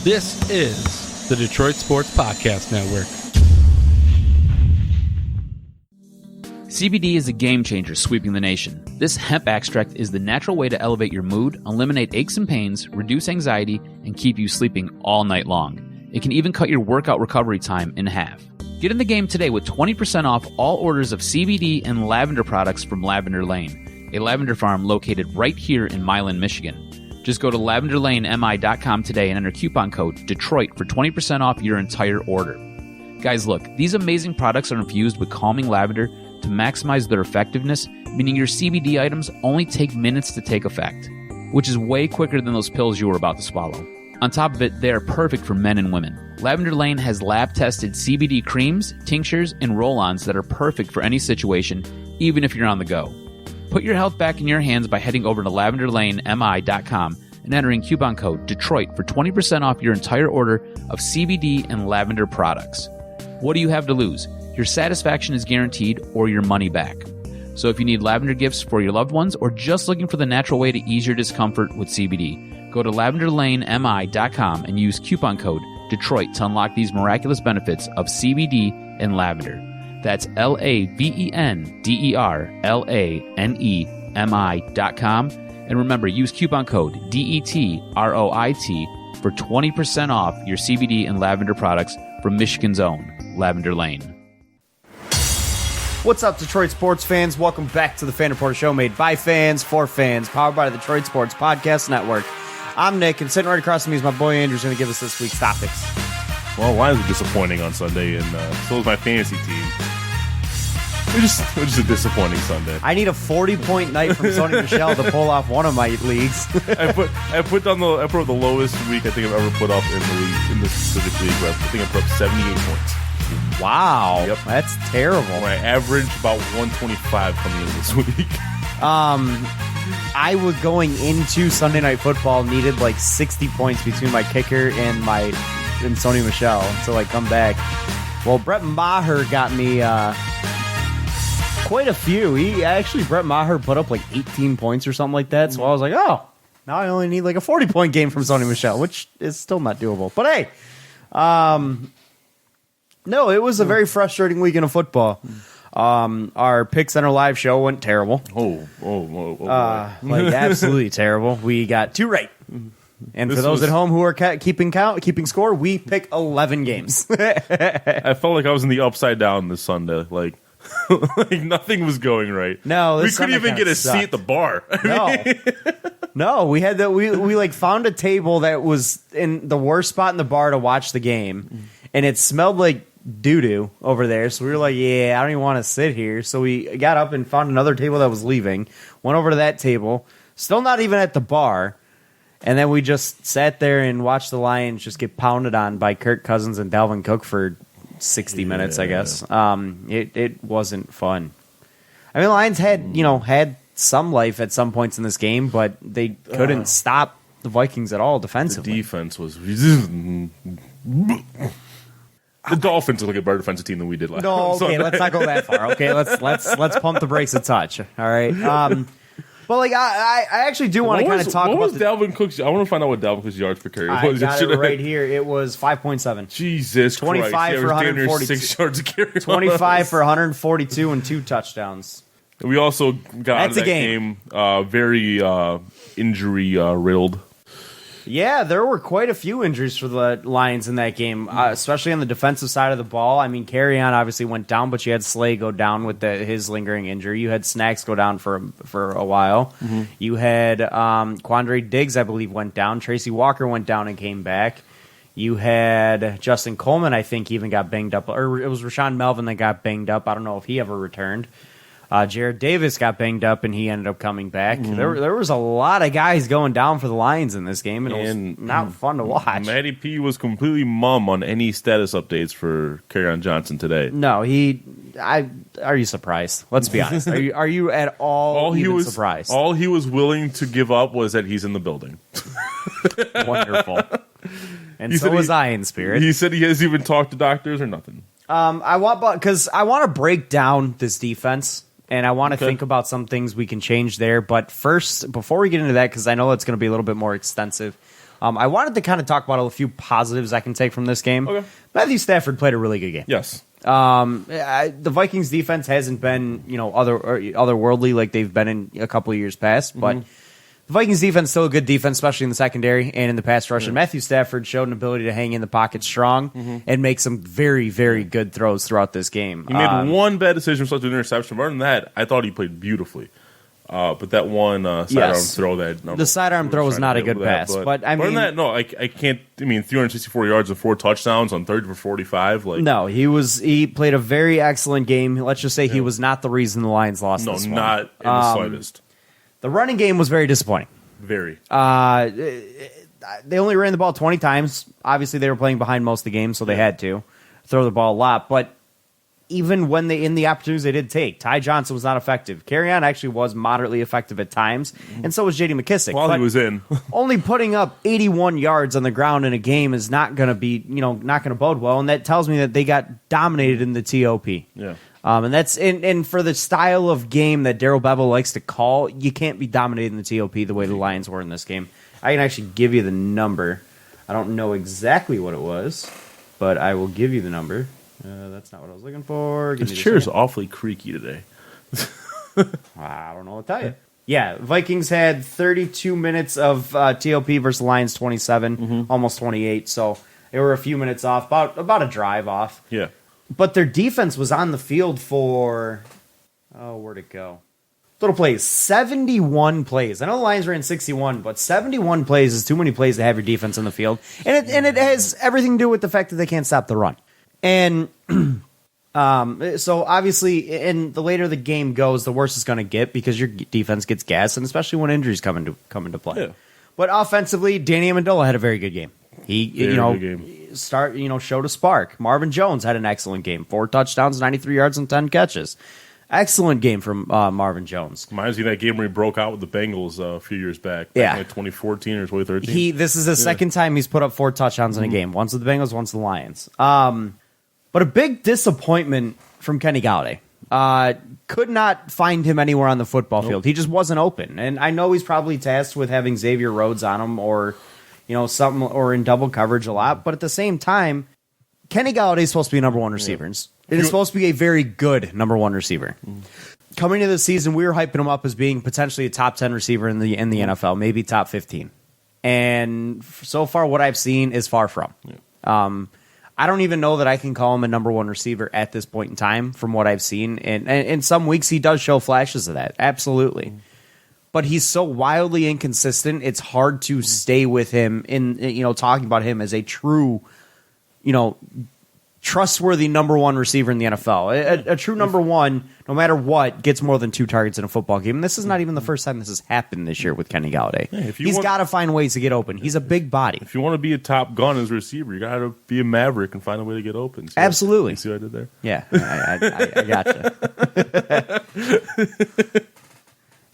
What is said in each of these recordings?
This is the Detroit Sports Podcast Network. CBD is a game changer sweeping the nation. This hemp extract is the natural way to elevate your mood, eliminate aches and pains, reduce anxiety, and keep you sleeping all night long. It can even cut your workout recovery time in half. Get in the game today with 20% off all orders of CBD and lavender products from Lavender Lane, a lavender farm located right here in Milan, Michigan. Just go to lavenderlanemi.com today and enter coupon code DETROIT for 20% off your entire order. Guys, look, these amazing products are infused with calming lavender to maximize their effectiveness, meaning your CBD items only take minutes to take effect, which is way quicker than those pills you were about to swallow. On top of it, they are perfect for men and women. Lavender Lane has lab-tested CBD creams, tinctures, and roll-ons that are perfect for any situation, even if you're on the go. Put your health back in your hands by heading over to lavenderlanemi.com and entering coupon code DETROIT for 20% off your entire order of CBD and lavender products. What do you have to lose? Your satisfaction is guaranteed or your money back. So if you need lavender gifts for your loved ones or just looking for the natural way to ease your discomfort with CBD, go to lavenderlanemi.com and use coupon code DETROIT to unlock these miraculous benefits of CBD and lavender. That's lavenderlanemi.com. And remember, use coupon code DETROIT for 20% off your CBD and lavender products from Michigan's own Lavender Lane. What's up, Detroit sports fans? Welcome back to the Fan Reporter Show, made by fans, for fans, powered by the Detroit Sports Podcast Network. I'm Nick, and sitting right across from me is my boy Andrew's going to give us this week's topics. Well, Lions were disappointing on Sunday, and so was my fantasy team. It was just a disappointing Sunday. I need a 40-point night from Sony Michel to pull off one of my leagues. I put up the lowest week I think I've ever put up in the league, in this specific league. I think I put up 78 points. Wow, Yep. That's terrible. I averaged about 125 coming in this week. I was going into Sunday Night Football, needed like 60 points between my kicker and Sony Michel to come back. Well, Brett Maher got me quite a few. Brett Maher put up like 18 points or something like that. So I was like, oh, now I only need like a 40-point game from Sony Michel, which is still not doable. But hey, no, it was a very frustrating weekend of football. Our Pick Center live show went terrible. Absolutely terrible. We got 2 right. And for those at home who are keeping score, we picked 11 games. I felt like I was in the upside down this Sunday. Like nothing was going right. No, we couldn't even get a seat at the bar. No, we had we found a table that was in the worst spot in the bar to watch the game, and it smelled like doo-doo over there. So we were like, yeah, I don't even want to sit here. So we got up and found another table that was leaving. Went over to that table, still not even at the bar. And then we just sat there and watched the Lions just get pounded on by Kirk Cousins and Dalvin Cook for 60 minutes, I guess. It wasn't fun. I mean, the Lions had some life at some points in this game, but they couldn't stop the Vikings at all defensively. The defense was... The Dolphins look like a better defensive team than we did last. No, okay, let's not go that far. Okay, let's pump the brakes a touch. All right. But I actually do want to kind of talk about Dalvin Cook's. I want to find out what Dalvin Cook's yards per carry was. I got it right here. It was 5.7. Jesus 25 Christ. for 142. 6 yards a carry. 25 for 142 and 2 touchdowns. We also got out of that game very injury riddled. Yeah, there were quite a few injuries for the Lions in that game, especially on the defensive side of the ball. I mean, Carrion obviously went down, but you had Slay go down with his lingering injury. You had Snacks go down for a while. Mm-hmm. You had Quandre Diggs, I believe, went down. Tracy Walker went down and came back. You had Justin Coleman, I think, even got banged up. Or it was Rashawn Melvin that got banged up. I don't know if he ever returned. Jared Davis got banged up, and he ended up coming back. Mm-hmm. There was a lot of guys going down for the Lions in this game, and it was not fun to watch. Matty P was completely mum on any status updates for Kerryon Johnson today. No, are you surprised? Let's be honest. Are you at all surprised? All he was willing to give up was that he's in the building. Wonderful. And so was I in spirit. He said he hasn't even talked to doctors or nothing. I want to break down this defense. And I want to think about some things we can change there. But first, before we get into that, because I know it's going to be a little bit more extensive, I wanted to kind of talk about a few positives I can take from this game. Okay. Matthew Stafford played a really good game. Yes. The Vikings defense hasn't been, otherworldly like they've been in a couple of years past, but the Vikings defense still a good defense, especially in the secondary and in the pass rush. And Matthew Stafford showed an ability to hang in the pocket strong and make some very, very good throws throughout this game. He made one bad decision, such an interception. Other than that, I thought he played beautifully. But that one sidearm throw, the sidearm throw was not a good pass. But I mean, other than that, no, I can't. I mean, 364 yards and 4 touchdowns on 30 for 45. No, he played a very excellent game. Let's just say he was not the reason the Lions lost. No, this one. not in the slightest. The running game was very disappointing. Very. They only ran the ball 20 times. Obviously, they were playing behind most of the game, so they had to throw the ball a lot. But even when in the opportunities they did take, Ty Johnson was not effective. Kerryon actually was moderately effective at times, and so was J.D. McKissick. While he was in. Only putting up 81 yards on the ground in a game is not going to be, not going to bode well, and that tells me that they got dominated in the TOP. Yeah. And that's and for the style of game that Darrell Bevel likes to call, you can't be dominating the TOP the way the Lions were in this game. I can actually give you the number. I don't know exactly what it was, but I will give you the number. That's not what I was looking for. This chair's awfully creaky today. I don't know what to tell you. Yeah, Vikings had 32 minutes of TOP versus Lions 27, almost 28. So they were a few minutes off, about a drive off. Yeah. But their defense was on the field for, where'd it go? Total plays, 71 plays. I know the Lions ran 61, but 71 plays is too many plays to have your defense on the field. And it has everything to do with the fact that they can't stop the run. And so obviously, and the later the game goes, the worse it's going to get because your defense gets gassed, and especially when injuries come into play. Yeah. But offensively, Danny Amendola had a very good game. He, showed a spark. Marvin Jones had an excellent game. 4 touchdowns, 93 yards, and 10 catches. Excellent game from Marvin Jones. Reminds me of that game where he broke out with the Bengals a few years back. In like 2014 or 2013. This is the second time he's put up 4 touchdowns in a game. Once with the Bengals, once with the Lions. But a big disappointment from Kenny Golladay. Could not find him anywhere on the football field. He just wasn't open. And I know he's probably tasked with having Xavier Rhodes on him or something, or in double coverage a lot. But at the same time, Kenny Golladay is supposed to be a number 1 receiver. It is supposed to be a very good number 1 receiver. Coming into the season, we were hyping him up as being potentially a top 10 receiver in the NFL, maybe top 15. And so far, what I've seen is far from. I don't even know that I can call him a number 1 receiver at this point in time from what I've seen. And in some weeks, he does show flashes of that. Absolutely. But he's so wildly inconsistent, it's hard to stay with him in, talking about him as a true, trustworthy number 1 receiver in the NFL. A true number 1, no matter what, gets more than 2 targets in a football game. And this is not even the first time this has happened this year with Kenny Golladay. He's got to find ways to get open. He's a big body. If you want to be a top gun as a receiver, you got to be a maverick and find a way to get open. So, absolutely. You see what I did there? Yeah, I gotcha.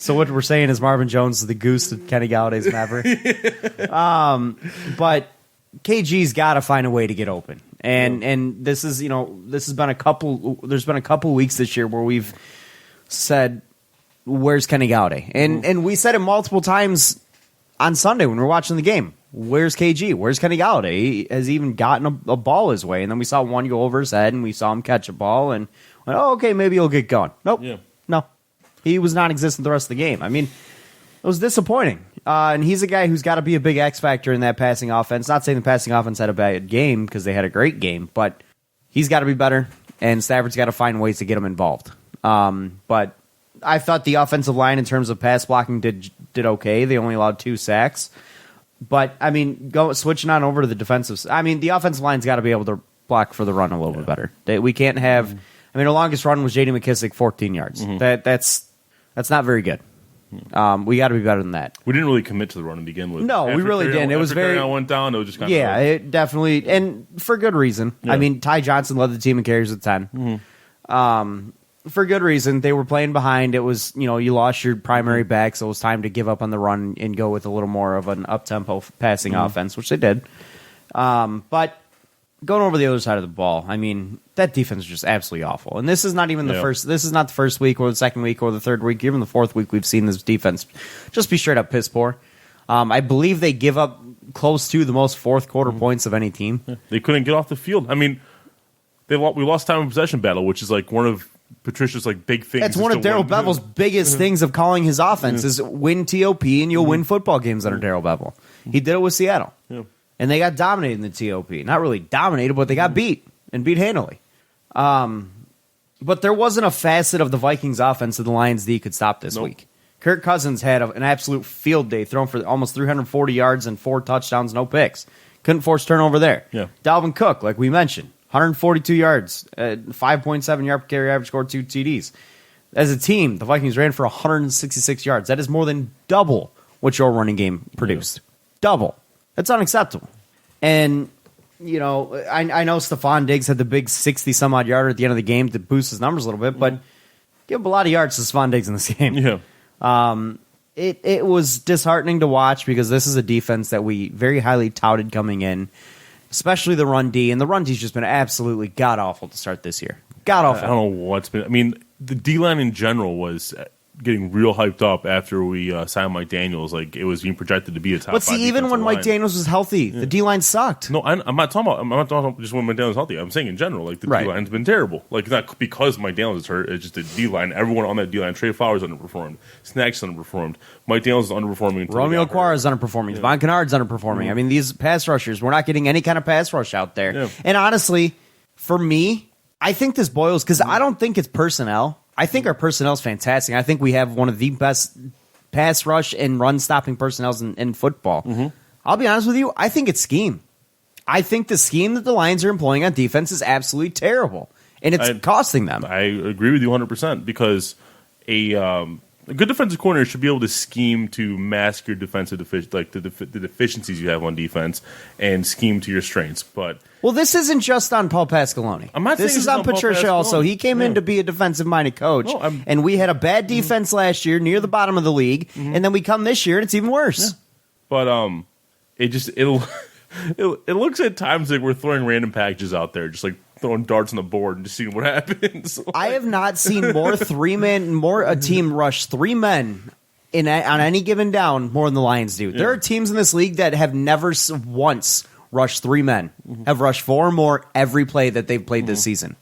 So what we're saying is Marvin Jones is the goose to Kenny Galladay's maverick. But KG's got to find a way to get open. And this is, this has been there's been a couple weeks this year where we've said, where's Kenny Golladay? And we said it multiple times on Sunday when we were watching the game. Where's KG? Where's Kenny Golladay? He has even gotten a ball his way. And then we saw one go over his head and we saw him catch a ball and went, okay, maybe he'll get going. Nope. Yeah. No. He was non-existent the rest of the game. I mean, it was disappointing. And he's a guy who's got to be a big X factor in that passing offense. Not saying the passing offense had a bad game because they had a great game, but he's got to be better, and Stafford's got to find ways to get him involved. But I thought the offensive line in terms of pass blocking did okay. They only allowed 2 sacks. But, I mean, switching on over to the defensive – I mean, the offensive line's got to be able to block for the run a little bit better. We can't have – I mean, the longest run was J.D. McKissick, 14 yards. That's not very good. We got to be better than that. We didn't really commit to the run to begin with. No, we really didn't. It was very. I went down. It was just kind of. Yeah, it definitely, and for good reason. Yeah. I mean, Ty Johnson led the team in carries with 10. For good reason. They were playing behind. It was, you lost your primary back, so it was time to give up on the run and go with a little more of an up-tempo passing offense, which they did. But going over the other side of the ball, I mean, that defense is just absolutely awful. And this is not even the first. This is not the first week or the second week or the third week. Even the fourth week, we've seen this defense just be straight up piss poor. I believe they give up close to the most fourth quarter points of any team. They couldn't get off the field. I mean, we lost time in possession battle, which is like one of Patricia's like big things. That's one of Darrell Bevel's biggest things of calling his offense is win TOP and you'll win football games under Darrell Bevel. He did it with Seattle. Yeah. And they got dominated in the TOP. Not really dominated, but they got beat and beat handily. But there wasn't a facet of the Vikings offense that the Lions D could stop this week. Kirk Cousins had an absolute field day, thrown for almost 340 yards and 4 touchdowns, no picks. Couldn't force turnover there. Yeah. Dalvin Cook, like we mentioned, 142 yards, 5.7 yard per carry average, scored 2 TDs. As a team, the Vikings ran for 166 yards. That is more than double what your running game produced. Yeah. Double. That's unacceptable. And, you know, I know Stephon Diggs had the big 60-some-odd yarder at the end of the game to boost his numbers a little bit, but give a lot of yards to Stephon Diggs in this game. Yeah. It was disheartening to watch because this is a defense that we very highly touted coming in, especially the run D, and the run D's just been absolutely god-awful to start this year. God-awful. I don't know what's been... I mean, the D-line in general was getting real hyped up after we signed Mike Daniels. Like, it was being projected to be a top 5 But see, even when Mike line. Daniels was healthy, the D-line sucked. No, I'm not talking about just when Mike Daniels is healthy. I'm saying in general, like, the D-line's been terrible. Like, not because Mike Daniels is hurt, it's just the D-line. Everyone on that D-line, Trey Flowers underperformed. Snacks underperformed. Mike Daniels is underperforming. Romeo Quara is underperforming. Yeah. Devon Kennard's underperforming. I mean, these pass rushers, we're not getting any kind of pass rush out there. Yeah. And honestly, for me, I think this boils, because I don't think it's personnel. I think our personnel is fantastic. I think we have one of the best pass rush and run-stopping personnels in football. I'll be honest with you, I think it's scheme. I think the scheme that the Lions are employing on defense is absolutely terrible, and it's costing them. I agree with you 100% because a good defensive coordinator should be able to scheme to mask your defensive the deficiencies you have on defense and scheme to your strengths. But well, this isn't just on Paul Pasqualoni. I'm not this saying is on Patricia also. He came in to be a defensive-minded coach, and we had a bad defense last year, near the bottom of the league, and then we come this year, and it's even worse. Yeah. But it looks at times like we're throwing random packages out there, just like throwing darts on the board and just seeing what happens. Like, I have not seen more a team rush 3 men on any given down more than the Lions do. There are teams in this league that have never once rushed 3 men, have rushed 4 or more every play that they've played this season.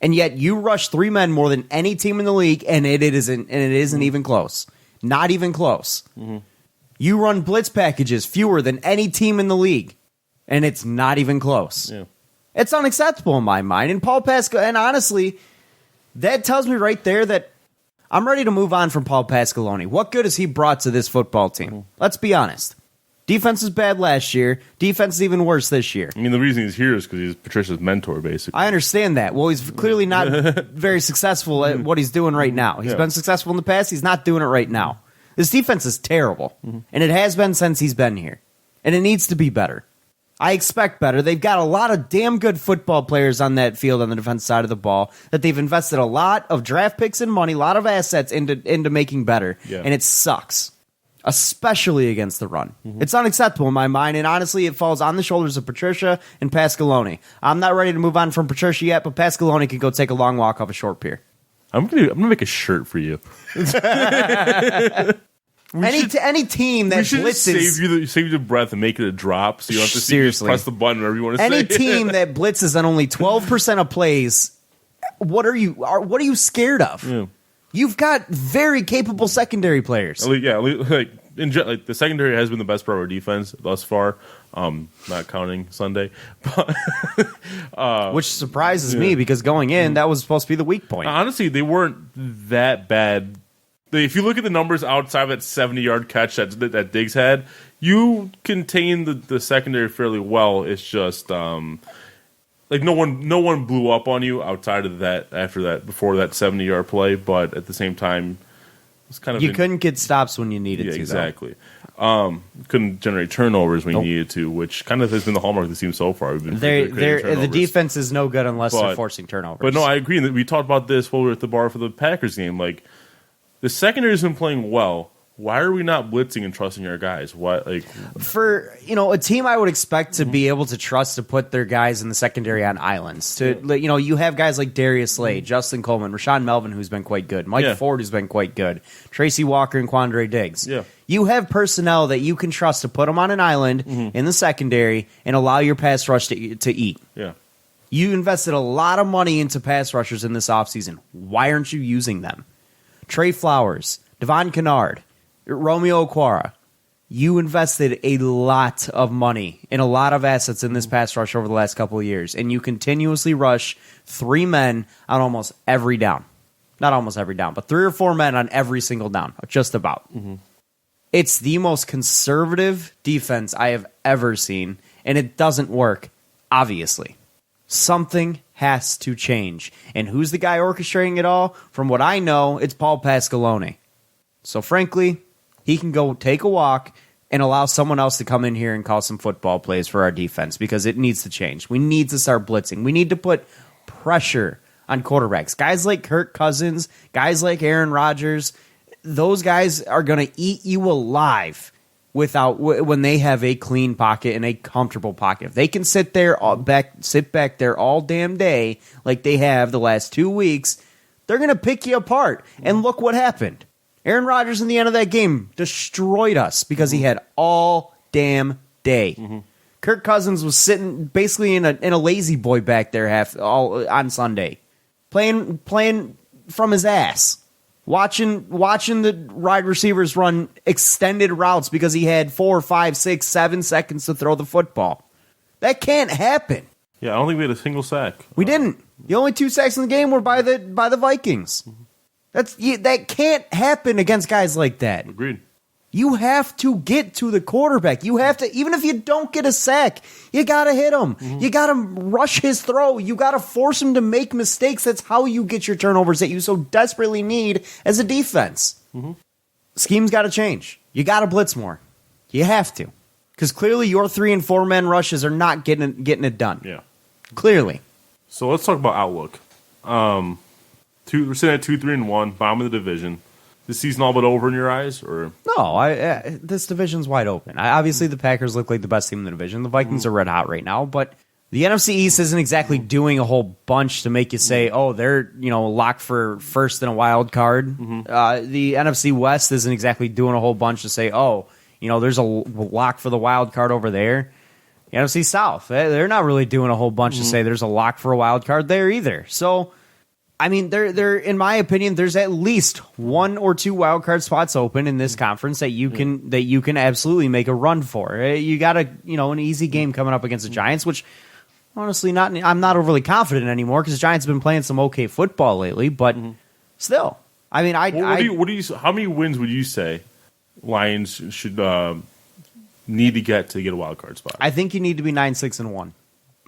And yet you rush 3 men more than any team in the league, and it isn't even close. Not even close. You run blitz packages fewer than any team in the league, and it's not even close. Yeah. It's unacceptable in my mind. And Paul Pasqualoni, and honestly, that tells me right there that I'm ready to move on from Paul Pasqualoni. What good has he brought to this football team? Let's be honest. Defense was bad last year. Defense is even worse this year. I mean, the reason he's here is because he's Patricia's mentor, basically. I understand that. Well, he's clearly not very successful at what he's doing right now. He's been successful in the past. He's not doing it right now. This defense is terrible, and it has been since he's been here. And it needs to be better. I expect better. They've got a lot of damn good football players on that field on the defense side of the ball that they've invested a lot of draft picks and money, a lot of assets into making better, and it sucks, especially against the run. It's unacceptable in my mind, and honestly, it falls on the shoulders of Patricia and Pasqualoni. I'm not ready to move on from Patricia yet, but Pasqualoni can go take a long walk off a short pier. I'm gonna make a shirt for you. Any team that blitzes, save you the breath and make it a drop, so you don't have to seriously press the button wherever you want to say. Any team that blitzes on only 12% of plays, what are you scared of? Yeah. You've got very capable secondary players. The secondary has been the best part of our defense thus far. Not counting Sunday, but which surprises me because going in, that was supposed to be the weak point. Honestly, they weren't that bad. If you look at the numbers outside of that 70-yard catch that Diggs had, you contain the secondary fairly well. It's just like no one blew up on you outside of that before that 70-yard play. But at the same time, it's kind of couldn't get stops when you needed to. Exactly. Couldn't generate turnovers when you needed to, which kind of has been the hallmark of the team so far. We've been the defense is no good unless they're forcing turnovers. But no, I agree. We talked about this while we were at the bar for the Packers game. Like, the secondary has been playing well, why are we not blitzing and trusting our guys? What For a team I would expect to be able to trust to put their guys in the secondary on islands. You have guys like Darius Slade, Justin Coleman, Rashawn Melvin, who's been quite good, Mike Ford, who's been quite good, Tracy Walker, and Quandre Diggs. Yeah. You have personnel that you can trust to put them on an island in the secondary and allow your pass rush to eat. Yeah. You invested a lot of money into pass rushers in this offseason. Why aren't you using them? Trey Flowers, Devon Kennard, Romeo Okwara. You invested a lot of money and a lot of assets in this pass rush over the last couple of years, and you continuously rush 3 men on almost every down. Not almost every down, but 3 or 4 men on every single down, just about. It's the most conservative defense I have ever seen, and it doesn't work, obviously. Something has to change. And who's the guy orchestrating it all? From what I know, it's Paul Pasqualone. So frankly, he can go take a walk and allow someone else to come in here and call some football plays for our defense because it needs to change. We need to start blitzing. We need to put pressure on quarterbacks. Guys like Kirk Cousins, guys like Aaron Rodgers, those guys are going to eat you alive when they have a clean pocket and a comfortable pocket. If they can sit back there all damn day like they have the last 2 weeks, they're going to pick you apart. And look what happened. Aaron Rodgers in the end of that game destroyed us because he had all damn day. Kirk Cousins was sitting basically in a lazy boy back there on Sunday, playing from his ass. Watching the wide receivers run extended routes because he had 4, 5, 6, 7 seconds to throw the football. That can't happen. Yeah, I don't think we had a single sack. We didn't. The only 2 sacks in the game were by the Vikings. That can't happen against guys like that. Agreed. You have to get to the quarterback. You have to, even if you don't get a sack, you got to hit him. You got to rush his throw. You got to force him to make mistakes. That's how you get your turnovers that you so desperately need as a defense. Scheme's got to change. You got to blitz more. You have to. Because clearly your 3 and 4 men rushes are not getting it done. Yeah. Clearly. So let's talk about outlook. We're sitting at 2-3-1, bottom of the division. This season all but over in your eyes, or no? This division's wide open. Obviously, the Packers look like the best team in the division. The Vikings are red hot right now, but the NFC East isn't exactly doing a whole bunch to make you say, "Oh, they're locked for first in a wild card." The NFC West isn't exactly doing a whole bunch to say, "Oh, there's a lock for the wild card over there." The NFC South, they're not really doing a whole bunch to say there's a lock for a wild card there either. So. I mean, there. In my opinion, there's at least 1 or 2 wild card spots open in this conference that you can absolutely make a run for. You got an easy game coming up against the Giants, which honestly I'm not overly confident anymore because the Giants have been playing some okay football lately. But still, I mean, how many wins would you say Lions should need to get a wild card spot? I think you need to be 9-6-1.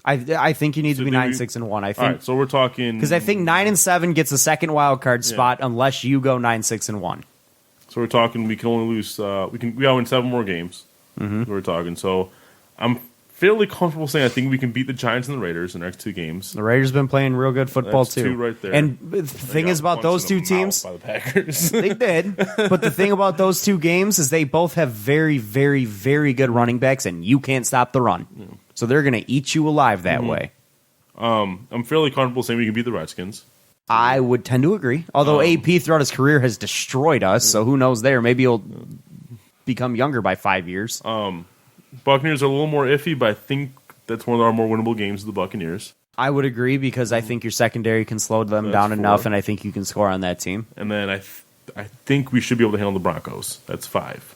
I think you need to be 9-6-1. I think. All right, so we're talking because I think 9-7 gets a second wild card spot unless you go 9-6-1. So we're talking we can only lose. We gotta win 7 more games. We're talking. So I'm fairly comfortable saying I think we can beat the Giants and the Raiders in the next 2 games. The Raiders have been playing real good football That's too. 2 right there. And the thing is about those 2 teams, by the Packers. they did. But the thing about those 2 games is they both have very, very, very good running backs, and you can't stop the run. Yeah. So they're going to eat you alive that way. I'm fairly comfortable saying we can beat the Redskins. I would tend to agree. Although AP throughout his career has destroyed us, so who knows there? Maybe he'll become younger by 5 years. Buccaneers are a little more iffy, but I think that's one of our more winnable games of the Buccaneers. I would agree because I think your secondary can slow them down 4. enough, and I think you can score on that team. And then I think we should be able to handle the Broncos. That's 5.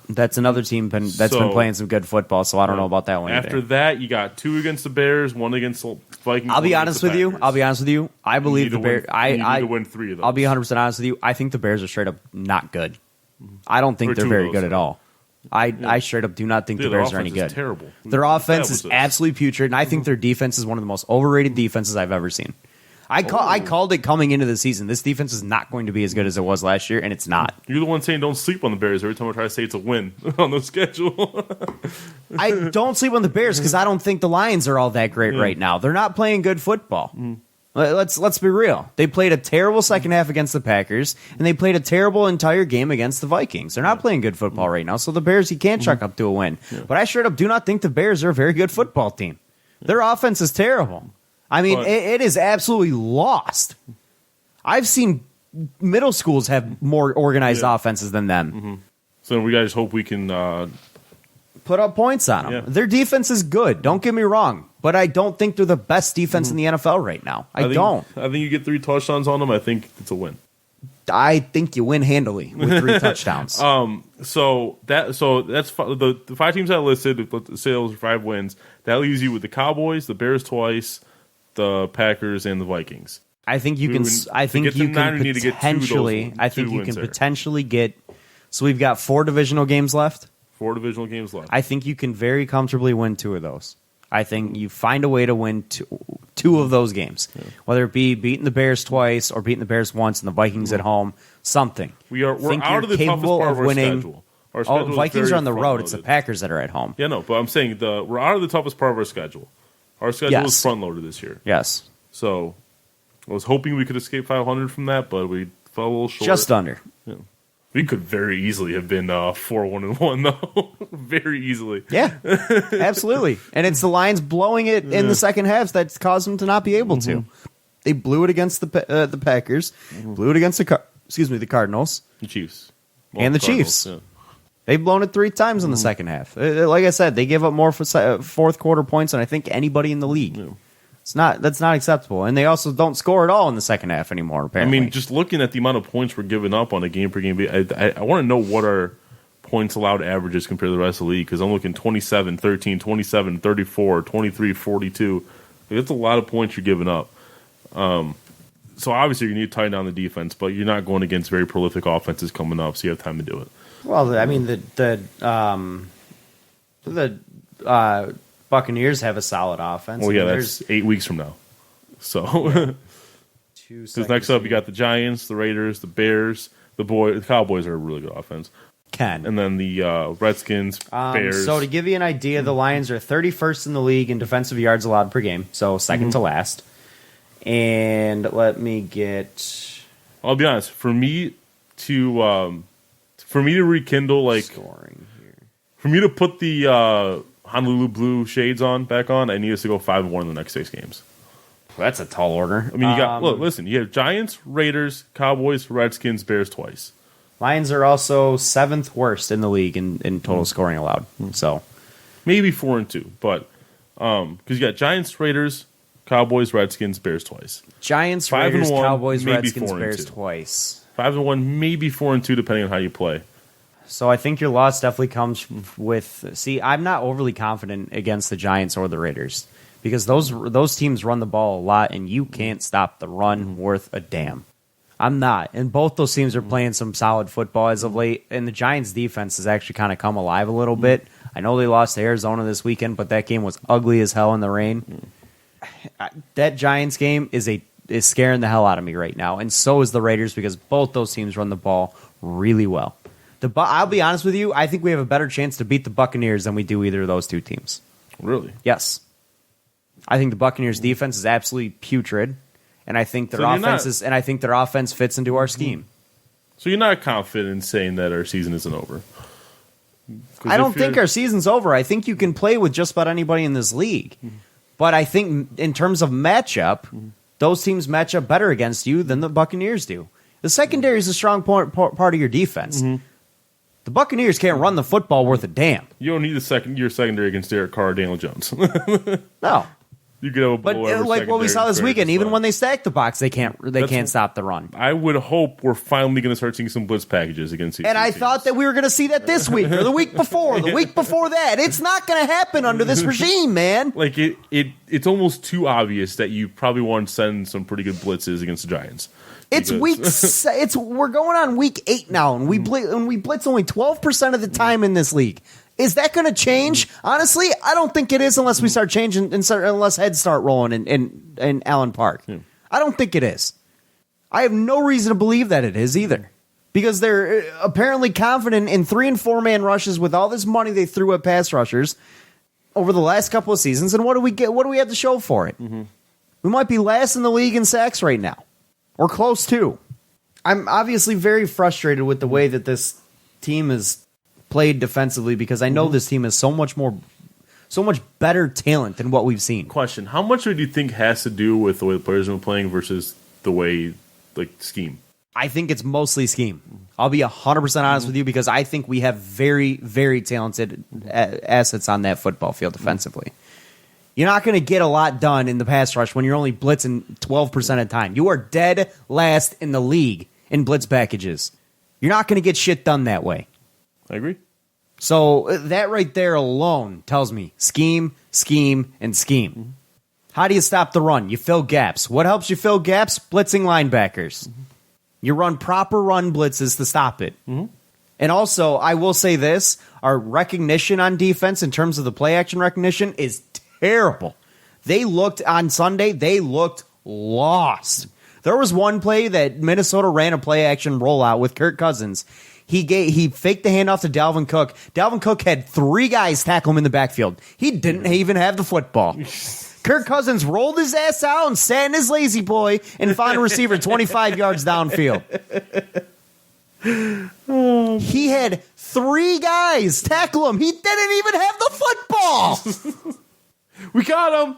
That's another team that's been playing some good football, so I don't know about that one After either. that, you got 2 against the Bears, 1 against the Vikings. I'll be honest with you. I believe the Bears. You need to win 3 of those. I'll be 100% honest with you. I think the Bears are straight up not good. I don't think they're very good at all. I straight up do not think the Bears are any good. Terrible. Their offense is absolutely putrid, and I think their defense is one of the most overrated defenses I've ever seen. I called it coming into the season. This defense is not going to be as good as it was last year, and it's not. You're the one saying don't sleep on the Bears every time I try to say it's a win on the schedule. I don't sleep on the Bears because I don't think the Lions are all that great right now. They're not playing good football. Let's be real. They played a terrible second half against the Packers, and they played a terrible entire game against the Vikings. They're not playing good football right now, so the Bears, you can't chalk up to a win. But I straight up do not think the Bears are a very good football team. Their offense is terrible. I mean, it is absolutely lost. I've seen middle schools have more organized offenses than them. So we gotta just hope we can put up points on them. Yeah. Their defense is good. Don't get me wrong. But I don't think they're the best defense in the NFL right now. I think you get 3 touchdowns on them. I think it's a win. I think you win handily with 3 touchdowns. So that's the 5 teams I listed. Say those are 5 wins. That leaves you with the Cowboys, the Bears twice, the Packers, and the Vikings. I think you can. I think you can potentially. I think you can potentially get. So we've got 4 divisional games left. 4 divisional games left. I think you can very comfortably win 2 of those. I think you find a way to win two of those games, whether it be beating the Bears twice or beating the Bears once and the Vikings at home. Something. We're out of the toughest part of our schedule. Our schedule Vikings are on the road. It's the Packers that are at home. Yeah, no, but I'm saying we're out of the toughest part of our schedule. Our schedule is front loaded this year. Yes. So I was hoping we could escape 500 from that, but we fell a little short. Just under. Yeah. We could very easily have been 4-1-1 though, very easily. Yeah, absolutely. And it's the Lions blowing it in the second half that's caused them to not be able to. They blew it against the Packers, blew it against the Cardinals, the Chiefs, and the Chiefs. Yeah. They've blown it 3 times in the second half. Like I said, they gave up more fourth quarter points than I think anybody in the league. Yeah. That's not acceptable, and they also don't score at all in the second half anymore. Apparently, I mean, just looking at the amount of points we're giving up on a game per game, I want to know what our points allowed averages compared to the rest of the league, because I'm looking 27, 13, 27, 34, 23, 42. That's a lot of points you're giving up. So obviously you need to tighten down the defense, but you're not going against very prolific offenses coming up, so you have time to do it. Well, I mean the Buccaneers have a solid offense. Well, yeah, that's 8 weeks from now. So, because next up you got the Giants, the Raiders, the Bears, the Cowboys are a really good offense. And then the Redskins, Bears. So to give you an idea, the Lions are 31st in the league in defensive yards allowed per game, so second to last. And let me get. I'll be honest. For me to rekindle scoring here. For me to put the Honolulu Blue shades back on, I need us to go 5-1 in the next 6 games. Well, that's a tall order. I mean, you got listen. You have Giants, Raiders, Cowboys, Redskins, Bears twice. Lions are also 7th worst in the league in total scoring allowed. So maybe 4-2, but because you got Giants, Raiders, Cowboys, Redskins, Bears twice. Giants, Raiders, Cowboys, Redskins, Bears twice. 5-1, maybe 4-2, depending on how you play. So I think your loss definitely comes with. See, I'm not overly confident against the Giants or the Raiders because those teams run the ball a lot, and you can't stop the run worth a damn. I'm not, and both those teams are playing some solid football as of late. And the Giants' defense has actually kind of come alive a little bit. I know they lost to Arizona this weekend, but that game was ugly as hell in the rain. That Giants game is scaring the hell out of me right now, and so is the Raiders because both those teams run the ball really well. I'll be honest with you. I think we have a better chance to beat the Buccaneers than we do either of those 2 teams. Really? Yes. I think the Buccaneers' defense is absolutely putrid, and I think their offense fits into our scheme. So you're not confident in saying that our season isn't over? I don't think our season's over. I think you can play with just about anybody in this league, but I think in terms of matchup, those teams match up better against you than the Buccaneers do. The secondary is a strong part of your defense. The Buccaneers can't run the football worth a damn. You don't need your secondary against Derek Carr or Daniel Jones. No. You could have but like what we saw this weekend, even when they stack the box, they can't stop the run. I would hope we're finally going to start seeing some blitz packages against these and I teams. thought that we were going to see that this week or the week before, the week before that. It's not going to happen under this regime, man. Like it's almost too obvious that you probably want to send some pretty good blitzes against the Giants. We're going on week 8 now, and we blitz only 12% of the time in this league. Is that going to change? Honestly, I don't think it is unless we start changing unless heads start rolling in Allen Park. I don't think it is. I have no reason to believe that it is either. Because they're apparently confident in 3- and 4-man rushes with all this money they threw at pass rushers over the last couple of seasons. And what do we get? What do we have to show for it? We might be last in the league in sacks right now, or close to. I'm obviously very frustrated with the way that this team is played defensively because I know this team is so much better talent than what we've seen. Question: how much do you think has to do with the way the players have been playing versus the way scheme? I think it's mostly scheme. I'll be 100% honest with you because I think we have very, very talented assets on that football field defensively. You're not going to get a lot done in the pass rush when you're only blitzing 12% of the time. You are dead last in the league in blitz packages. You're not going to get shit done that way. I agree. So that right there alone tells me scheme, scheme, and scheme. How do you stop the run? You fill gaps. What helps you fill gaps? Blitzing linebackers. You run proper run blitzes to stop it. And also, I will say this, our recognition on defense in terms of the play action recognition is terrible. They looked on Sunday, they looked lost. There was one play that Minnesota ran a play action rollout with Kirk Cousins. He faked the handoff to Dalvin Cook. Dalvin Cook had 3 guys tackle him in the backfield. He didn't even have the football. Kirk Cousins rolled his ass out and sat in his lazy boy and found a receiver 25 yards downfield. He had 3 guys tackle him. He didn't even have the football. We got him.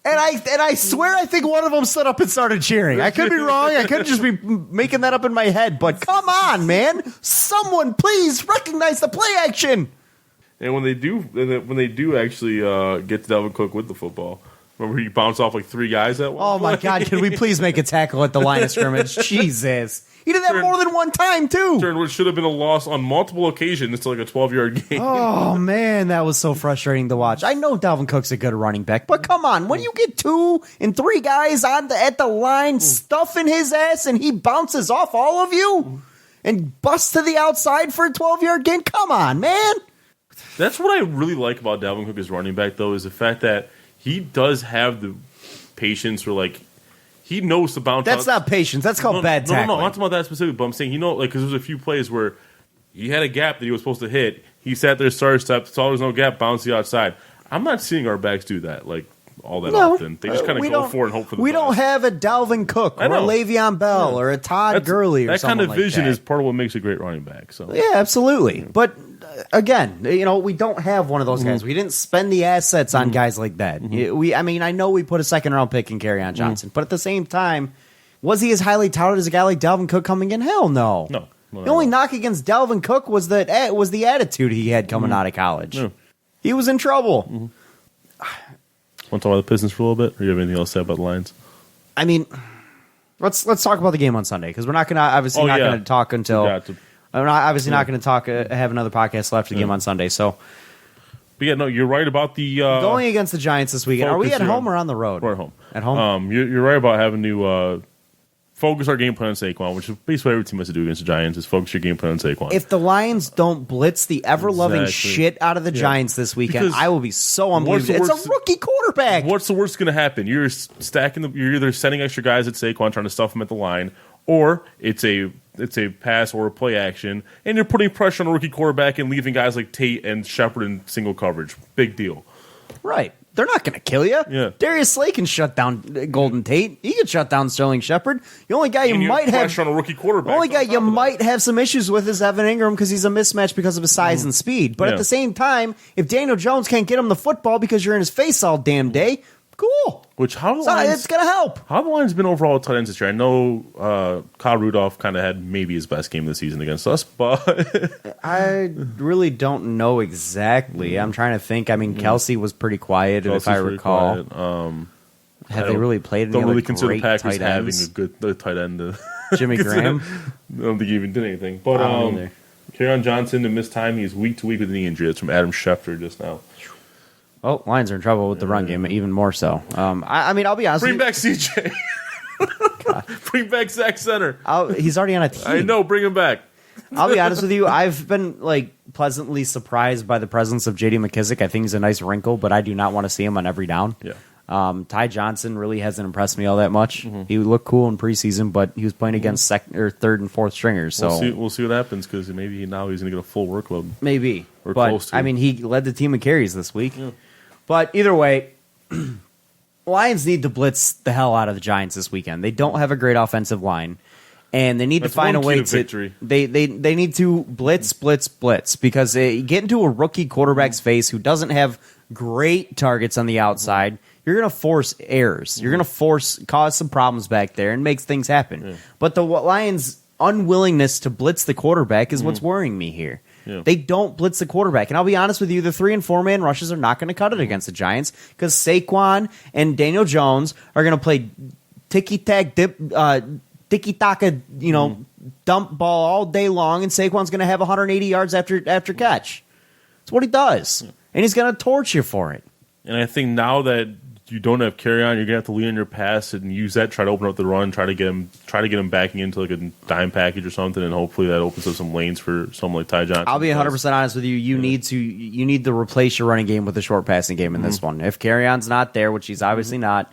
And I swear I think one of them stood up and started cheering. I could be wrong. I could just be making that up in my head. But come on, man. Someone please recognize the play action. And when they do actually get to Dalvin Cook with the football, remember he bounced off 3 guys that one? Oh, my God. Can we please make a tackle at the line of scrimmage? Jesus. He did that more than one time, too. Turned what should have been a loss on multiple occasions to a 12-yard game. Oh, man, that was so frustrating to watch. I know Dalvin Cook's a good running back, but come on. When you get 2 and 3 guys at the line stuffing his ass and he bounces off all of you and busts to the outside for a 12-yard gain, come on, man. That's what I really like about Dalvin Cook as running back, though, is the fact that he does have the patience for, he knows to bounce That's out. not patience. That's called bad tackling. No, I'm not talking about that specific, but I'm saying, because there's a few plays where he had a gap that he was supposed to hit. He sat there, started step, saw there was no gap, bounced the outside. I'm not seeing our backs do that, all that often. They just kind of go for it and hope for the best. We don't have a Dalvin Cook or a Le'Veon Bell or a Todd Gurley or something like that. That kind of vision is part of what makes a great running back. So yeah, absolutely. But again, we don't have one of those guys. We didn't spend the assets on guys like that. I know we put a second-round pick in Kerryon Johnson, but at the same time, was he as highly touted as a guy like Dalvin Cook coming in? Hell no. No. The only knock against Dalvin Cook was the attitude he had coming out of college. Yeah. He was in trouble. Want to talk about the Pistons for a little bit, or do you have anything else to say about the Lions? I mean, let's talk about the game on Sunday because we're not going to talk until I'm not going to talk. Have another podcast left for the game on Sunday. So, but yeah, no, you're right about the going against the Giants this weekend. Are we at home or on the road? We're at home. At home. You're right about having to focus our game plan on Saquon, which is basically what every team has to do against the Giants is focus your game plan on Saquon. If the Lions don't blitz the ever-loving shit out of the Giants this weekend, because I will be so unbelievable. It's a rookie quarterback. What's the worst going to happen? You're you're either sending extra guys at Saquon trying to stuff him at the line, or it's a pass or a play action, and you're putting pressure on a rookie quarterback and leaving guys like Tate and Shepard in single coverage. Big deal. Right. They're not going to kill you. Yeah. Darius Slay can shut down Golden Tate. He can shut down Sterling Shepard. The only guy you might have pressure on a rookie quarterback. The only guy you might have some issues with is Evan Ingram because he's a mismatch because of his size and speed. But at the same time, if Daniel Jones can't get him the football because you're in his face all damn day, cool. Which it's going to help. How have the Lions been overall at tight ends this year? I know Kyle Rudolph kind of had maybe his best game of the season against us, but I really don't know exactly. I'm trying to think. I mean, Kelsey was pretty quiet, if I recall. Have they really played any don't other really consider great Packers tight having ends? a good tight end. Jimmy Graham? I don't think he even did anything. But Kerryon Johnson, to miss time, he's week to week with a knee injury. That's from Adam Schefter just now. Oh, Lions are in trouble with the run game, even more so. I mean, I'll be honest. Bring back CJ. Bring back Zach Center. He's already on a team. I know. Bring him back. I'll be honest with you. I've been pleasantly surprised by the presence of J.D. McKissick. I think he's a nice wrinkle, but I do not want to see him on every down. Yeah. Ty Johnson really hasn't impressed me all that much. He looked cool in preseason, but he was playing against second or third and fourth stringers. So we'll see what happens because maybe now he's going to get a full workload. Maybe, but close to. I mean, he led the team in carries this week. Yeah. But either way, Lions need to blitz the hell out of the Giants this weekend. They don't have a great offensive line, and they need to find a way to victory. They need to blitz because they get into a rookie quarterback's face who doesn't have great targets on the outside. You're going to force errors. You're going to cause some problems back there and makes things happen. Yeah. But the Lions' unwillingness to blitz the quarterback is what's worrying me here. Yeah. They don't blitz the quarterback. And I'll be honest with you, the 3 and 4 man rushes are not going to cut it against the Giants because Saquon and Daniel Jones are going to play ticky-tack, tiki-taka, dump ball all day long, and Saquon's going to have 180 yards after catch. That's what he does. And he's going to torch you for it. And I think now that you don't have carry on, you're gonna have to lean on your pass and use that, try to open up the run, try to get him backing into like a dime package or something, and hopefully that opens up some lanes for someone like Ty Johnson. I'll be 100% honest with you. You need to replace your running game with a short passing game in this one. If carry on's not there, which he's obviously not,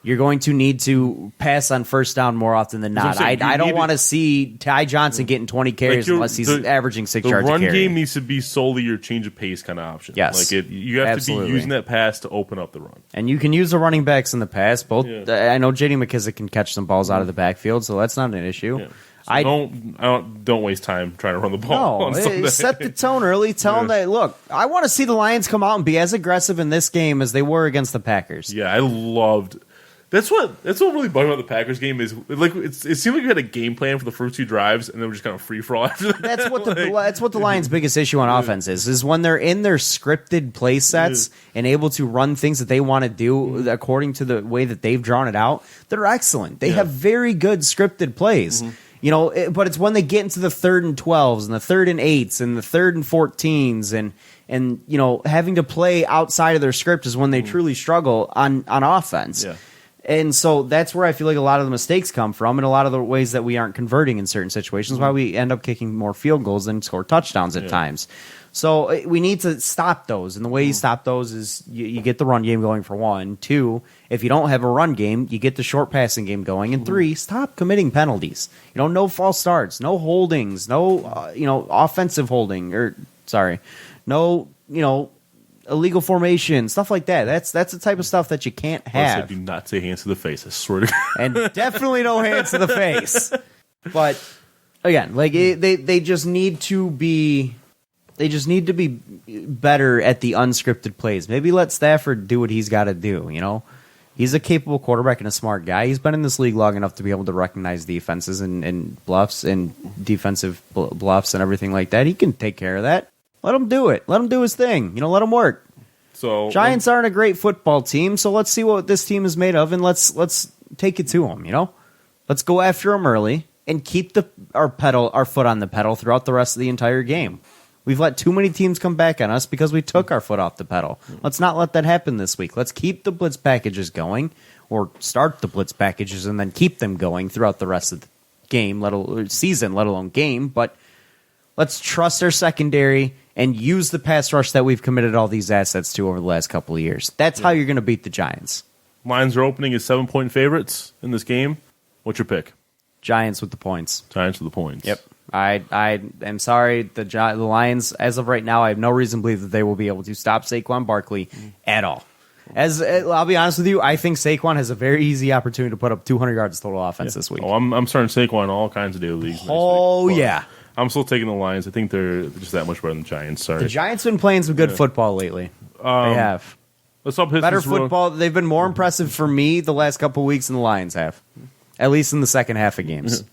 you're going to need to pass on first down more often than not. I don't want to see Ty Johnson getting 20 carries unless he's averaging 6 yards a carry. The run game needs to be solely your change of pace kind of option. Yes. You have to be using that pass to open up the run. And you can use the running backs in the pass. Both. Yeah. I know J.D. McKissick can catch some balls out of the backfield, so that's not an issue. Yeah. So don't waste time trying to run the ball. No, set the tone early. Tell them that, look, I want to see the Lions come out and be as aggressive in this game as they were against the Packers. Yeah, I loved. That's what really bugged me about the Packers game is like it seemed like we had a game plan for the first 2 drives and then we're just kind of free for all after that. That's what the Lions' biggest issue on offense is when they're in their scripted play sets and able to run things that they want to do according to the way that they've drawn it out. They're excellent. They have very good scripted plays. But it's when they get into the 3rd and 12s and the 3rd and 8s and the 3rd and 14s and having to play outside of their script is when they truly struggle on offense. Yeah. And so that's where I feel like a lot of the mistakes come from and a lot of the ways that we aren't converting in certain situations, why we end up kicking more field goals than score touchdowns at times. So we need to stop those. And the way you stop those is you get the run game going for 1. 2, if you don't have a run game, you get the short passing game going. And 3, stop committing penalties. No false starts, no holdings, no offensive holding, no illegal formation, stuff like that. That's the type of stuff that you can't have. Do not say hands to the face. I swear to God. And definitely no hands to the face. But again, like they just need to be. They just need to be better at the unscripted plays. Maybe let Stafford do what he's got to do. He's a capable quarterback and a smart guy. He's been in this league long enough to be able to recognize defenses and bluffs and defensive bluffs and everything like that. He can take care of that. Let him do it. Let him do his thing. Let him work. So Giants aren't a great football team, so let's see what this team is made of, and let's take it to them. Let's go after them early and keep our foot on the pedal throughout the rest of the entire game. We've let too many teams come back on us because we took our foot off the pedal. Let's not let that happen this week. Let's keep the blitz packages going, or start the blitz packages and then keep them going throughout the rest of the game, let alone game. But let's trust our secondary and use the pass rush that we've committed all these assets to over the last couple of years. That's how you're going to beat the Giants. Lions are opening as 7-point favorites in this game. What's your pick? Giants with the points. Giants with the points. Yep. I am sorry. The Lions, as of right now, I have no reason to believe that they will be able to stop Saquon Barkley at all. I'll be honest with you, I think Saquon has a very easy opportunity to put up 200 yards total offense this week. Oh, I'm starting Saquon in all kinds of daily leagues. Oh, yeah. I'm still taking the Lions. I think they're just that much better than the Giants. Sorry. The Giants have been playing some good football lately. They have. Let's talk Pistons. Better football. They've been more impressive for me the last couple of weeks than the Lions have. At least in the second half of games.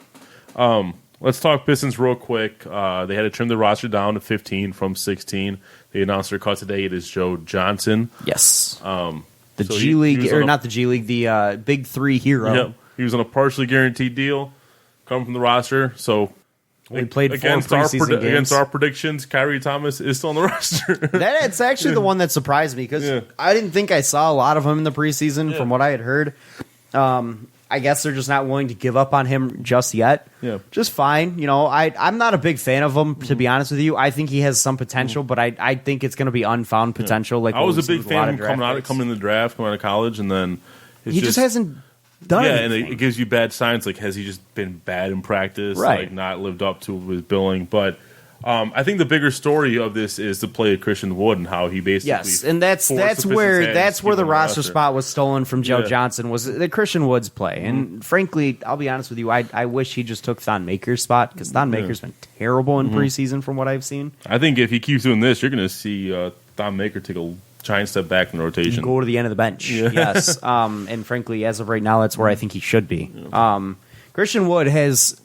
Let's talk Pistons real quick. They had to trim the roster down to 15 from 16. They announced their cut today. It is Joe Johnson. Yes. Not the G League, the Big Three hero. Yep. He was on a partially guaranteed deal coming from the roster. So we played against our predictions, Kyrie Thomas is still on the roster. That's actually the one that surprised me because I didn't think I saw a lot of him in the preseason from what I had heard. I guess they're just not willing to give up on him just yet. Yeah. Just fine. I'm not a big fan of him, to be honest with you. I think he has some potential, but I think it's going to be unfound potential. Like I was a big fan of him coming in the draft, coming out of college, and then he just hasn't done anything. Yeah, and it gives you bad signs. Like, has he just been bad in practice? Right. Like, not lived up to his billing. But I think the bigger story of this is the play of Christian Wood and how he basically and that's where the roster spot was stolen from Joe Yeah. Johnson, was the Christian Woods play. And frankly, I'll be honest with you, I wish he just took Thon Maker's spot, because Thon Maker's been terrible in preseason from what I've seen. I think if he keeps doing this, you're going to see Thon Maker take a giant step back in the rotation. Go to the end of the bench. Yes. And frankly, as of right now, that's where I think he should be. Christian Wood has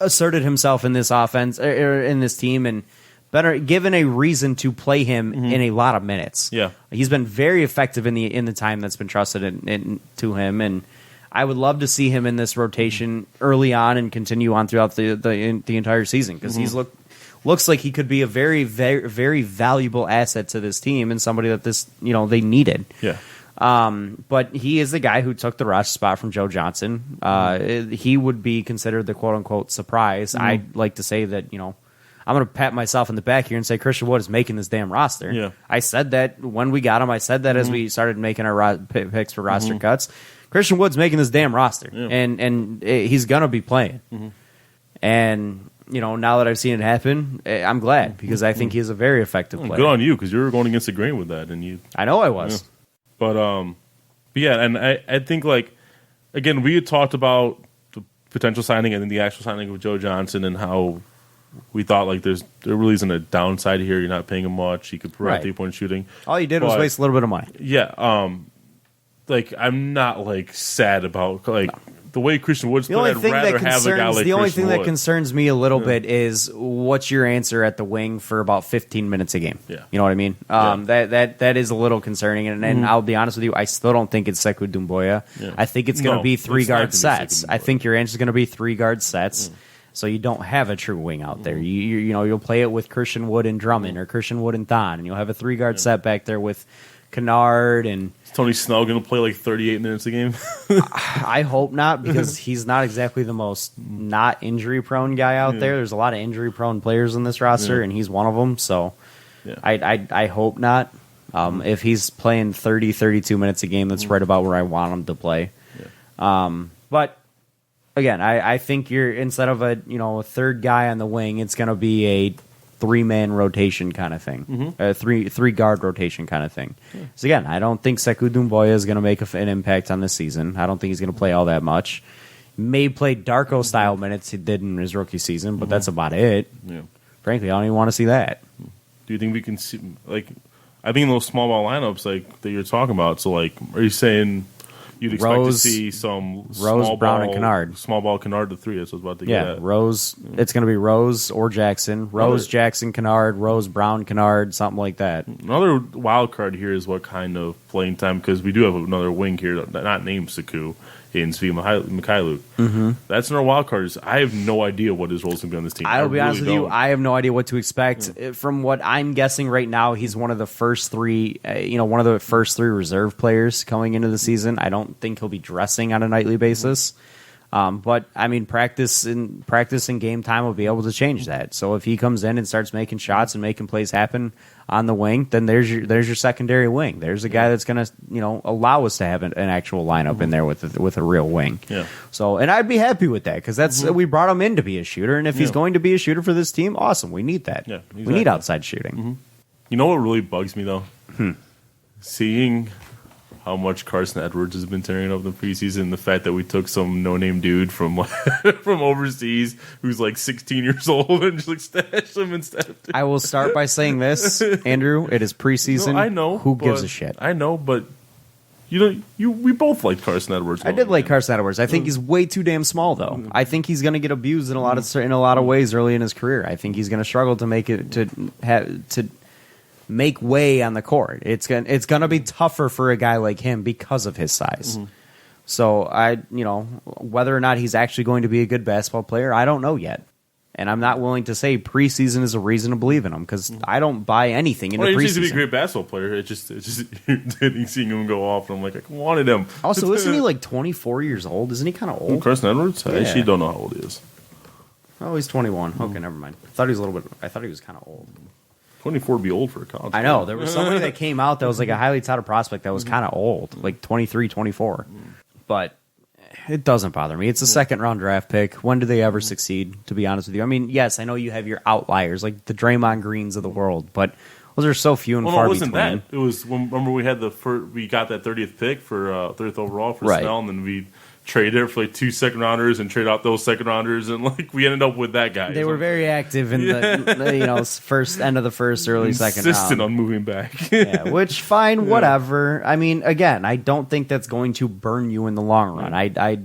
asserted himself in this offense, in this team, and given a reason to play him in a lot of minutes. Yeah. He's been very effective in the time that's been trusted to him, and I would love to see him in this rotation early on and continue on throughout the entire season, because he's looks like he could be a very, very, very valuable asset to this team, and somebody that they needed. Yeah. But he is the guy who took the rush spot from Joe Johnson. He would be considered the quote unquote surprise. I'd like to say that, I'm going to pat myself in the back here and say Christian Wood is making this damn roster. Yeah. I said that when we got him. I said that as we started making our picks for roster cuts. Christian Wood's making this damn roster, and he's going to be playing. And now that I've seen it happen, I'm glad, because I think he's a very effective player. Good on you, because you were going against the grain with that, and you. I know I was. Yeah. But yeah, and I think, like, again, we had talked about the potential signing and then the actual signing of Joe Johnson, and how we thought, like, there really isn't a downside here. You're not paying him much. He could provide 3-point shooting. All you did was waste a little bit of money. Yeah. Like, I'm not, like, sad about, like, the way Christian Wood's played. I'd rather have a guy like the only Christian thing that Wood. concerns me a little bit is, what's your answer at the wing for about 15 minutes a game? Yeah. You know what I mean? That is a little concerning, and I'll be honest with you, I still don't think it's Sekou Doumbouya. Yeah. I think it's going to be it's not three-guard gonna be sets. Sekou I Doumbouya. think your answer is going to be three-guard sets. So you don't have a true wing out there. You'll play it with Christian Wood and Drummond, or Christian Wood and Thon, and you'll have a three-guard set back there with Kennard and. Is Tony Snell going to play like 38 minutes a game? I hope not, because he's not exactly the most not injury prone guy out there. There's a lot of injury prone players in this roster, and he's one of them. So I hope not. If he's playing 30, 32 minutes a game, that's right about where I want him to play. But again, I think you're, instead of a third guy on the wing, it's going to be a 3-man rotation kind of thing, a three guard rotation kind of thing. So again, I don't think Sekou Doumbouya is going to make an impact on this season. I don't think he's going to play all that much. May play Darko style minutes he did in his rookie season, but that's about it. Yeah. Frankly, I don't even want to see that. Do you think we can see, like, I think in those small ball lineups, like, that you're talking about, so, like, are you saying you'd expect Rose, to see some Rose, small Brown, ball, and Kennard. Small ball Kennard to 3, that's what I was about to get at. Rose. It's going to be Rose or Jackson. Rose, Jackson, Kennard, Rose, Brown, Kennard, something like that. Another wild card here is what kind of playing time, because we do have another wing here, not named Sekou, in Svi Mikhailuk. That's another wild card. I have no idea what his role is going to be on this team. I'll be honest with you, don't. I have no idea what to expect. From what I'm guessing right now, he's one of the first three, reserve players coming into the season. I don't think he'll be dressing on a nightly basis. But I mean, practice and game time will be able to change that. So if he comes in and starts making shots and making plays happen on the wing, then there's your secondary wing. There's a guy that's going to allow us to have an actual lineup in there with a real wing. Yeah. So, and I'd be happy with that, because we brought him in to be a shooter, and if he's going to be a shooter for this team, awesome. We need that. Yeah, exactly. We need outside shooting. You know what really bugs me, though? Seeing how much Carson Edwards has been tearing up in the preseason, the fact that we took some no-name dude from from overseas who's like 16 years old and just like stashed him instead. I will start by saying this, Andrew. It is preseason. No, I know. Who gives but- a shit? I know, but we both liked Carson Edwards. I did like Carson Edwards. I think he's way too damn small, though. I think he's going to get abused in a lot of ways early in his career. I think he's going to struggle to make way on the court. It's gonna be tougher for a guy like him because of his size. So whether or not he's actually going to be a good basketball player, I don't know yet. And I'm not willing to say preseason is a reason to believe in him, because I don't buy anything into He preseason. seems to be a great basketball player. It's just seeing him go off, and I'm like, I wanted him. Also, isn't he like 24 years old? Isn't he kind of old? Carson Edwards? I Yeah. actually don't know how old he is. Oh, he's 21. Okay, never mind. I thought he was kind of old. 24 would be old for a college I know. There was somebody that came out that was like a highly touted prospect that was kind of old, like 23, 24. But It doesn't bother me. It's a second-round draft pick. When do they ever succeed, to be honest with you? I mean, yes, I know you have your outliers, like the Draymond Greens of the world, but those are so few and far it wasn't between. that. It was, remember we had we got that 30th pick for 30th overall for Right. Snell, and then we traded it for like 2 second-rounders and traded out those second-rounders, and like we ended up with that guy. They were very active in the first end of the first, early second insistent round. on moving back. Yeah, which fine, whatever. I mean, again, I don't think that's going to burn you in the long run. I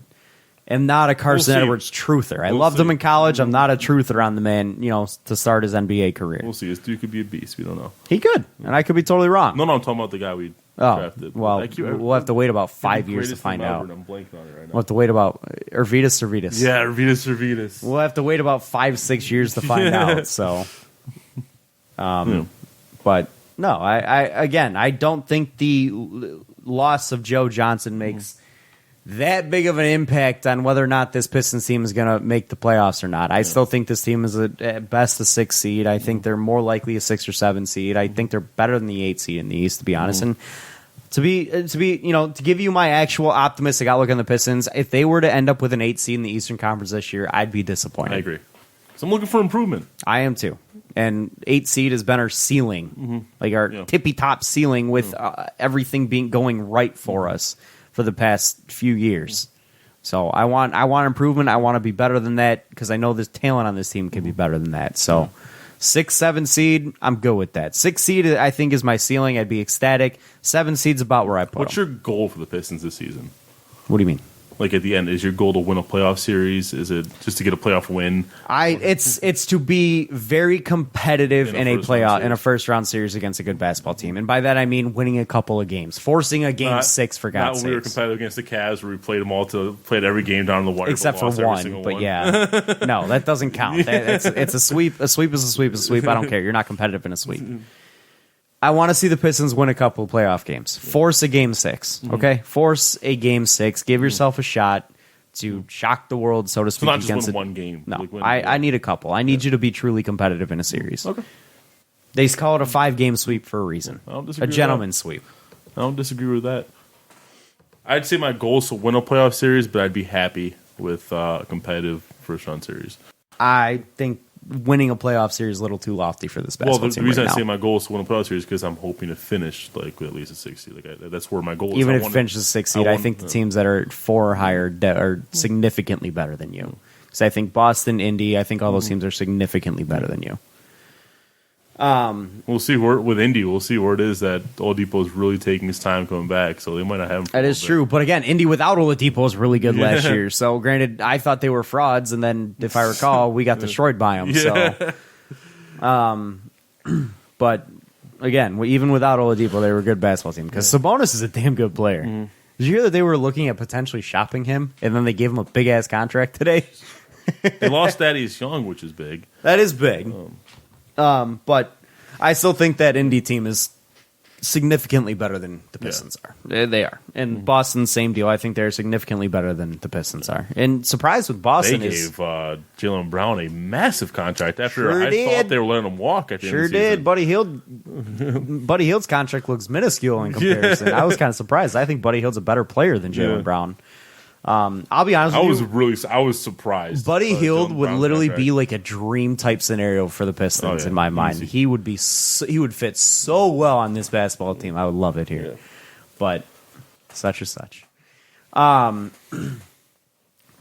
am not a Carson We'll see. Edwards truther. I We'll loved see. him in college. I'm not a truther on the man, to start his NBA career. We'll see. This dude could be a beast. We don't know. He could, and I could be totally wrong. No, I'm talking about the guy we Oh, drafted. well, we'll have to wait about 5 years to Greatest find thing out. ever, and I'm blanking on it right now. We'll have to wait about Urvitas. Yeah, Arvidas. We'll have to wait about 5-6 years to find out. So, but no, I don't think the loss of Joe Johnson makes that big of an impact on whether or not this Pistons team is going to make the playoffs or not. I still think this team is at best a 6 seed. I think they're more likely a 6 or 7 seed. I think they're better than the 8 seed in the East, to be honest. And to give you my actual optimistic outlook on the Pistons, if they were to end up with an 8 seed in the Eastern Conference this year, I'd be disappointed. I agree. So I'm looking for improvement. I am too. And 8 seed has been our ceiling, like our tippy top ceiling, with everything going right for us for the past few years. So I want improvement. I want to be better than that because I know this talent on this team can be better than that. So 6, 7 seed, I'm good with that. 6 seed, I think, is my ceiling. I'd be ecstatic. 7 seed's about where I put What's them. your goal for the Pistons this season? What do you mean? Like at the end, is your goal to win a playoff series? Is it just to get a playoff win? It's to be very competitive in a playoff in a first round series against a good basketball team, and by that I mean winning a couple of games, forcing a game 6 for God's Not when we were sakes. competitive against the Cavs, where we played them all played every game down the wire, Except but for lost every one, single but one. yeah, no, that doesn't count. It's a sweep. A sweep is a sweep is a sweep. I don't care. You're not competitive in a sweep. I want to see the Pistons win a couple of playoff games. Force a game 6, okay? Force a game 6. Give yourself a shot to shock the world, so to speak. So not just against win it. one game. No, Like win- I need a couple. I need you to be truly competitive in a series. Okay. They call it a 5-game sweep for a reason. I don't A disagree with gentleman's sweep. I don't disagree with that. I'd say my goal is to win a playoff series, but I'd be happy with a competitive first round series. I think winning a playoff series is a little too lofty for this Well, basketball the team reason right I say now. my goal is to win a playoff series because I'm hoping to finish like with at least a 6 seed. That's where my goal is. Even I if it want- finishes 6 seed, I want- think the teams that are 4 or higher are significantly better than you. Because I think Boston, Indy, I think all those teams are significantly better than you. We'll see where with Indy. We'll see where it is that Oladipo is really taking his time coming back, so they might not have him. For That a is little true. But again, Indy without Oladipo was really good last year. So granted, I thought they were frauds, and then if I recall, we got destroyed by them. Yeah. So, but again, even without Oladipo, they were a good basketball team because Sabonis is a damn good player. Did you hear that they were looking at potentially shopping him, and then they gave him a big ass contract today? bit. They lost Thaddeus Young, which is big. That is big. But I still think that Indy team is significantly better than the Pistons are. They are. And Boston, same deal. I think they're significantly better than the Pistons are. And surprised with They Boston gave is Jalen Brown a massive contract after Sure I did. thought they were letting him walk at the sure end of the season. did. Buddy Hield's contract looks minuscule in comparison. I was kind of surprised. I think Buddy Hield's a better player than Jalen Yeah. Brown. I'll be honest with you. I was surprised. Buddy by Hield Jalen would Brown's literally contract. be like a dream type scenario for the Pistons in my mind. easy. He would be he would fit so well on this basketball team. I would love it here. Yeah. But such as such.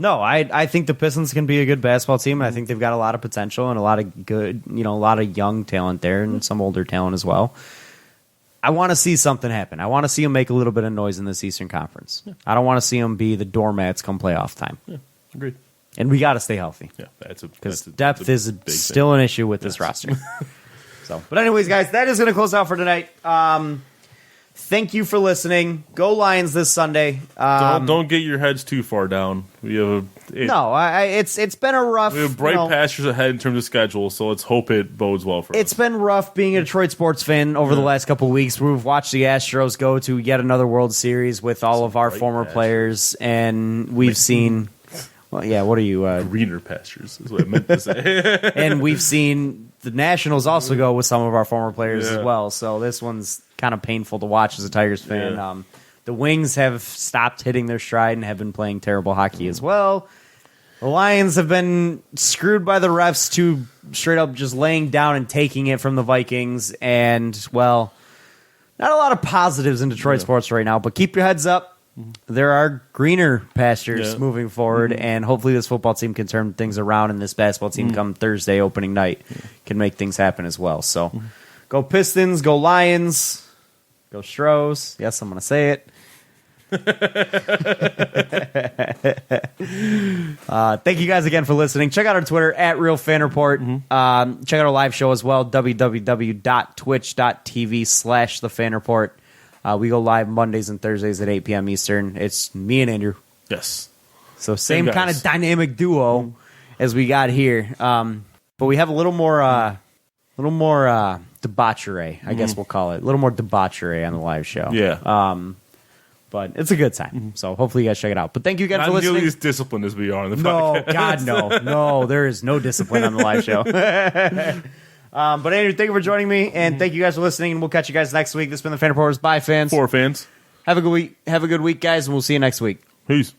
No, I think the Pistons can be a good basketball team, and I think they've got a lot of potential and a lot of good, a lot of young talent there and some older talent as well. I want to see something happen. I want to see them make a little bit of noise in this Eastern Conference. Yeah. I don't want to see them be the doormats come playoff time. Yeah, agreed. And we got to stay healthy. Yeah, Because that's a depth is big still an issue with this roster. But anyways, guys, that is going to close out for tonight. Thank you for listening. Go Lions this Sunday. Don't get your heads too far down. We have it's been a rough. we have bright pastures ahead in terms of schedule, so let's hope it bodes well for It's us. been rough being a Detroit sports fan over the last couple of weeks. We've watched the Astros go to yet another World Series with all of our bright former pastures. players, and we've seen. Well, yeah, what are you? Greener pastures is what I meant to say. And we've seen the Nationals also go with some of our former players Yeah. as well. So this one's kind of painful to watch as a Tigers fan. Yeah. The Wings have stopped hitting their stride and have been playing terrible hockey as well. The Lions have been screwed by the refs to straight up just laying down and taking it from the Vikings. And, well, not a lot of positives in Detroit sports right now, but keep your heads up. There are greener pastures moving forward, and hopefully this football team can turn things around, and this basketball team come Thursday opening night can make things happen as well. So go Pistons, go Lions, go Stros. Yes, I'm going to say it. Thank you guys again for listening. Check out our Twitter at RealFanReport. Check out our live show as well, www.twitch.tv/TheFanReport. We go live Mondays and Thursdays at 8 p.m. Eastern. It's me and Andrew. Yes. So same kind of dynamic duo as we got here. But we have a little more debauchery, I guess we'll call it. A little more debauchery on the live show. Yeah. But it's a good time. So hopefully you guys check it out. But thank you again for listening. Not nearly as disciplined as we are on the No, podcast. God, no. No, there is no discipline on the live show. But Andrew, thank you for joining me, and thank you guys for listening, and we'll catch you guys next week. This has been the Fan Reporters. Bye, fans. For fans. Have a good week. Have a good week, guys, and we'll see you next week. Peace.